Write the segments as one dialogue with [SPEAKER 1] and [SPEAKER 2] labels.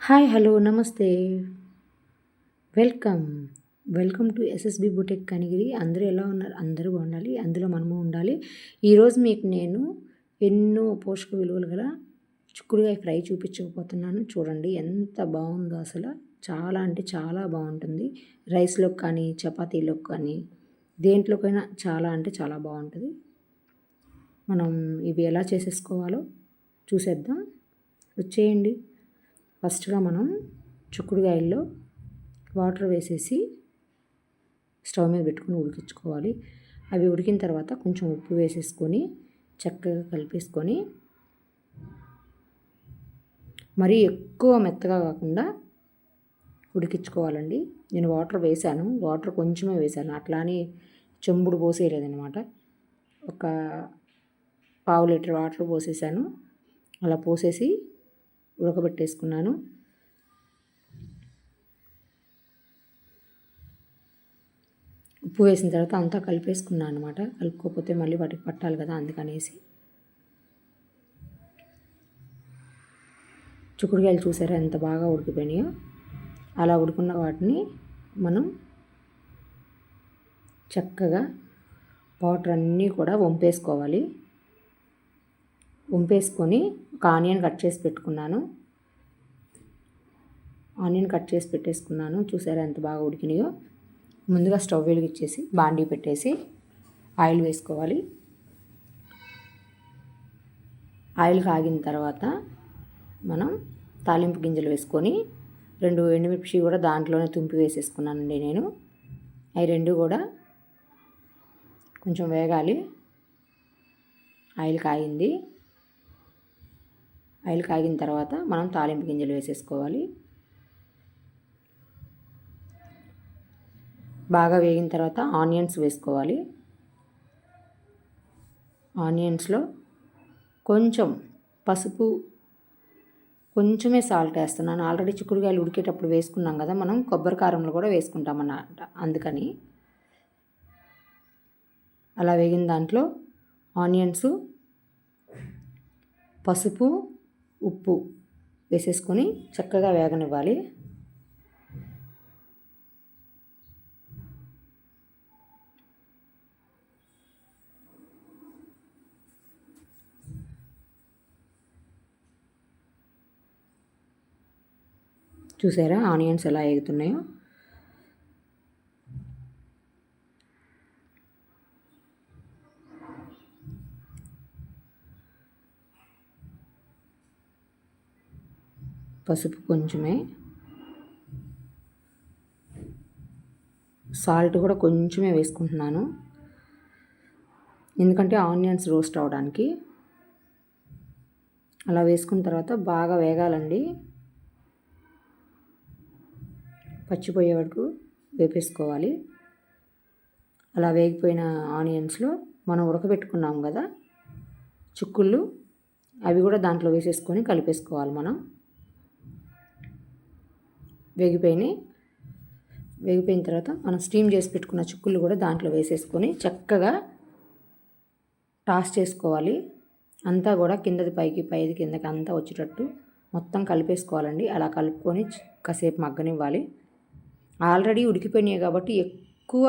[SPEAKER 1] Hi hello నమస్తే welcome welcome to SSB boutique Kanigiri. అందరూ ఎలా ఉన్నారు? అందరూ బాగుండాలి, అందులో మనము ఉండాలి. ఈరోజు మీకు నేను ఎన్నో పోషక విలువలు గల చిక్కుడుకాయ ఫ్రై చూపించకపోతున్నాను. చూడండి ఎంత బాగుందో, అసలు చాలా అంటే చాలా బాగుంటుంది. రైస్లోకి కానీ చపాతీలోకి కానీ దేంట్లోకైనా చాలా అంటే చాలా బాగుంటుంది. మనం ఇవి ఎలా చేసేసుకోవాలో చూసేద్దాం, వచ్చేయండి. ఫస్ట్గా మనం చిక్కుడుకాయల్లో వాటర్ వేసేసి స్టవ్ మీద పెట్టుకుని ఉడికించుకోవాలి. అవి ఉడికిన తర్వాత కొంచెం ఉప్పు వేసేసుకొని చక్కగా కలిపేసుకొని, మరీ ఎక్కువ మెత్తగా కాకుండా ఉడికించుకోవాలండి. నేను వాటర్ వేసాను, వాటర్ కొంచెమే వేసాను, అట్లానే చెంబుడు పోసేయలేదనమాట. ఒక పావు లీటర్ వాటర్ పోసేసాను. అలా పోసేసి ఉడకబెట్టేసుకున్నాను. ఉప్పు వేసిన తర్వాత అంతా కలిపేసుకున్నాను అనమాట. కలుపుకోకపోతే మళ్ళీ వాటికి పట్టాలి కదా, అందుకనేసి. చిక్కుడుకాయలు చూసారా ఎంత బాగా ఉడికిపోయినాయో. అలా ఉడుకున్న వాటిని మనం చక్కగా వాటర్ అన్నీ కూడా వంపేసుకోవాలి. వంపేసుకొని ఒక ఆనియన్ కట్ చేసి పెట్టుకున్నాను. ఆనియన్ కట్ చేసి పెట్టేసుకున్నాను. చూసారా ఎంత బాగా ఉడికినాయో. ముందుగా స్టవ్ వెలిగించేసి బాండీ పెట్టేసి ఆయిల్ వేసుకోవాలి. ఆయిల్ కాగిన తర్వాత మనం తాలింపు గింజలు వేసుకొని 2 ఎండుమిర్చి కూడా దాంట్లోనే తుంపి వేసేసుకున్నానండి నేను. అవి 2 కూడా కొంచెం వేగాలి. ఆయిల్ కాగింది. ఆయిల్ కాగిన తర్వాత మనం తాలింపు గింజలు వేసేసుకోవాలి. బాగా వేగిన తర్వాత ఆనియన్స్ వేసుకోవాలి. ఆనియన్స్లో కొంచెం పసుపు, కొంచెమే సాల్ట్ వేస్తున్నాను. ఆల్రెడీ చిక్కుడుకాయలు ఉడికేటప్పుడు వేసుకున్నాం కదా మనం, కొబ్బరి కారంలో కూడా వేసుకుంటామన్నమాట. అందుకని అలా వేగిన దాంట్లో ఆనియన్స్, పసుపు, ఉప్పు వేసేసుకొని చక్కగా వేగనివ్వాలి. చూసారా ఆనియన్స్ ఎలా వేగుతున్నాయో. పసుపు కొంచెమే, సాల్ట్ కూడా కొంచెమే వేసుకుంటున్నాను, ఎందుకంటే ఆనియన్స్ రోస్ట్ అవడానికి. అలా వేసుకున్న తర్వాత బాగా వేగాలండి. పచ్చిపోయే వరకు వేపేసుకోవాలి. అలా వేగిపోయిన ఆనియన్స్లో మనం ఉడకబెట్టుకున్నాం కదా చిక్కుళ్ళు, అవి కూడా దాంట్లో వేసేసుకొని కలిపేసుకోవాలి. మనం వేగిపోయిన తర్వాత మనం స్టీమ్ చేసి పెట్టుకున్న చిక్కుళ్ళు కూడా దాంట్లో వేసేసుకొని చక్కగా టాస్ చేసుకోవాలి. అంతా కూడా కిందది పైకి, పైది కిందకి అంతా వచ్చేటట్టు మొత్తం కలిపేసుకోవాలండి. అలా కలుపుకొని కాసేపు మగ్గనివ్వాలి. ఆల్రెడీ ఉడికిపోయినాయి కాబట్టి ఎక్కువ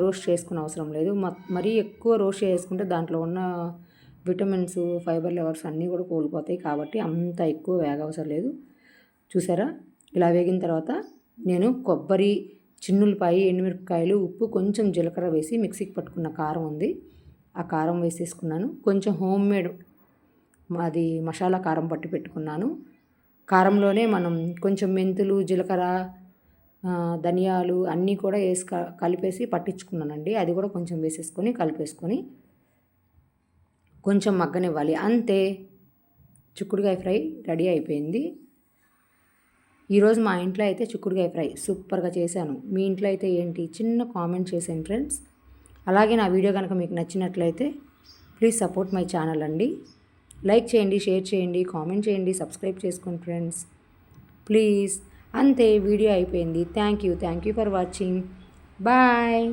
[SPEAKER 1] రోస్ట్ చేసుకునే అవసరం లేదు. మరీ ఎక్కువ రోస్ట్ చేసుకుంటే దాంట్లో ఉన్న విటమిన్స్, ఫైబర్ లెవెల్స్ అన్నీ కూడా కోల్పోతాయి. కాబట్టి అంత ఎక్కువ వేగవసరం లేదు. చూసారా ఇలా వేగిన తర్వాత నేను కొబ్బరి, చిన్నులపాయి, ఎండుమిరపకాయలు, ఉప్పు, కొంచెం జీలకర్ర వేసి మిక్సీకి పట్టుకున్న కారం ఉంది, ఆ కారం వేసేసుకున్నాను. కొంచెం హోమ్ మేడ్ అది మసాలా కారం పట్టి పెట్టుకున్నాను. కారంలోనే మనం కొంచెం మెంతులు, జీలకర్ర, ధనియాలు అన్నీ కూడా వేసి కలిపేసి పట్టించుకున్నానండి. అది కూడా కొంచెం వేసేసుకొని కలిపేసుకొని కొంచెం మగ్గనివ్వాలి. అంతే, చిక్కుడుకాయ ఫ్రై రెడీ అయిపోయింది. ఈరోజు మా ఇంట్లో అయితే చిక్కుడుకాయ ఫ్రై సూపర్గా చేశాను. మీ ఇంట్లో అయితే ఏంటి చిన్న కామెంట్ చేసాను ఫ్రెండ్స్. అలాగే నా వీడియో కనుక మీకు నచ్చినట్లయితే ప్లీజ్ సపోర్ట్ మై ఛానల్ అండి. లైక్ చేయండి, షేర్ చేయండి, కామెంట్ చేయండి, సబ్స్క్రైబ్ చేసుకోండి ఫ్రెండ్స్ ప్లీజ్. అంతే, వీడియో అయిపోయింది. Thank you for watching. Bye.